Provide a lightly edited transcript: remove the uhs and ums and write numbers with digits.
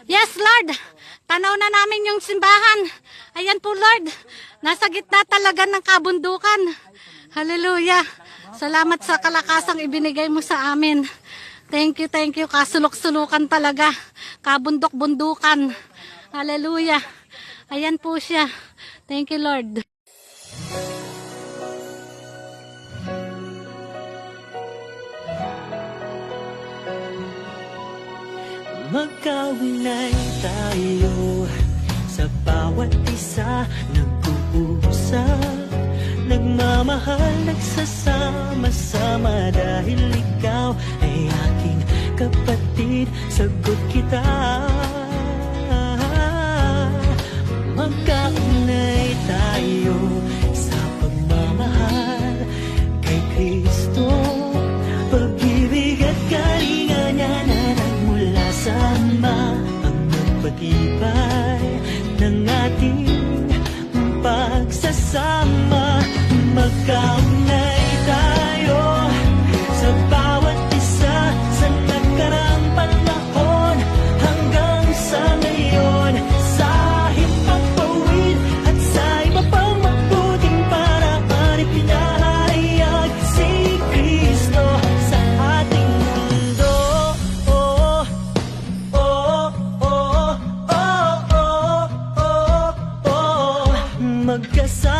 Yes, Lord. Tanaw na namin yung simbahan. Ayan po, Lord. Nasa gitna talaga ng kabundukan. Hallelujah. Salamat sa kalakasang ibinigay mo sa amin. Thank you, thank you. Kasulok-sulukan talaga. Kabundok-bundukan. Hallelujah. Ayan po siya. Thank you, Lord. Magkaunay tayo sa bawat isa, nag-uusap, nagmamahal, nagsasama-sama dahil ikaw ay aking kapatid, sagot kita. Magkaunay tayo sa pagmamahal kay Kristo, pag-ibig at kalinga niya na nagmula sa Ama ang nagpatibay ng ating pagsasama. Magkaunay tayo sa bawat isa, sa nagkarang panahon hanggang sa ngayon, sa himpapawid at sa iba pang mabuting paraan, ipinahayag si Kristo sa ating mundo. Oh, oh, oh, oh, oh, oh, oh. Magkasama